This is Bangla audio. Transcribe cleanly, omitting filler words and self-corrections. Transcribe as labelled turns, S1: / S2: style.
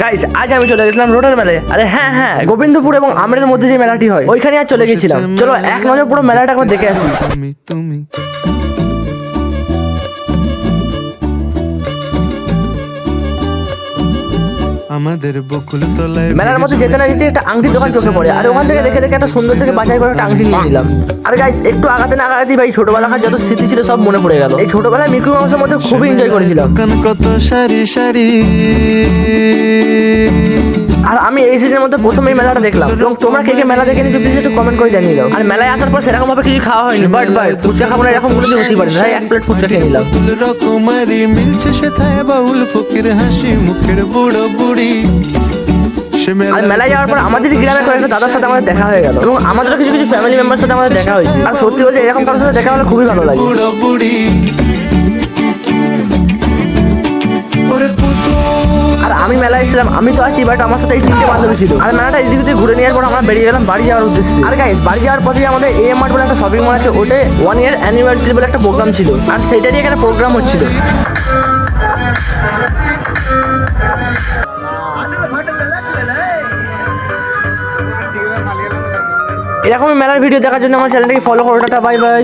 S1: গাইস আজ আমি চলে গেছিলাম রোডের মেলায়। আরে হ্যাঁ হ্যাঁ, গোবিন্দপুর এবং আমরের মধ্যে যে মেলাটি হয় ওইখানে আজ চলে গেছিলাম। চলো এক নজর পুরো মেলাটা একবার দেখে আসি।
S2: তুমি আমাদের বকুল তলায়
S1: মেলার মধ্যে যেতে না যেতে একটা আংটির দোকান চোখে পড়ে, আর ওখান থেকে দেখে দেখে একটা সুন্দর থেকে বাছাই করে একটা আংটি নিয়ে নিলাম। আর গাইস একটু আগাতে না আগাতেই ভাই ছোটবেলাকার যত স্মৃতি ছিল সব মনে পড়ে গেল। এই ছোটবেলায় মিকু মাউসের মধ্যে খুবই এনজয় করেছিলাম।
S2: দোকান কত সারি সারি।
S1: আর আমি এই সিজনের মধ্যে প্রথম এই মেলাটা দেখলাম। এবং তোমরা কে কে মেলা দেখে নিচ্ছ প্লিজ একটু কমেন্ট করে জানিয়ে দাও। আর মেলায় আসার পর সেরকম ভাবে কিছু খাওয়া হয়নি, বাট ফুচকা খাবো না এরকম কোনো দিন হতেই পারে না। তাই এক প্লেট ফুচকা খেয়ে নিলাম।
S2: ফুল রকমারি মিলছে সেথায় বাউল ফকির হাসি মুখের বুড়ো বুড়ি।
S1: আর মেলায় যাওয়ার পর আমাদের গ্রামের কয়েকটা দাদার সাথে আমাদের দেখা হয়ে গেল, এবং আমাদেরও কিছু কিছু ফ্যামিলি মেম্বার সাথে আমাদের দেখা হয়েছে। আর সত্যি বলতে এরকম কারোর সাথে দেখা হলে খুবই ভালো লাগে।
S2: বুড়ো বুড়ি ওরে পুতুল।
S1: আর আমি মেলায় এসেছিলাম, আমি তো আসি বাট আমার সাথে এই তিনটে বান্ধবী ছিল। আর মেলাটা এদিক থেকে ঘুরে নেওয়ার পর আমরা বেরিয়ে গেলাম বাড়ি যাওয়ার উদ্দেশ্যে। আর গাইস বাড়ি যাওয়ার পথে আমাদের AM মার্ট বলে একটা শপিং মল আছে, ওটা 1 year অ্যানিভার্সারি বলে একটা প্রোগ্রাম ছিল। আর সেটারই এখানে প্রোগ্রাম হচ্ছিল। এরকমই মেলার ভিডিও দেখার জন্য আমার চ্যানেলটাকে ফলো করো। Tata bye bye.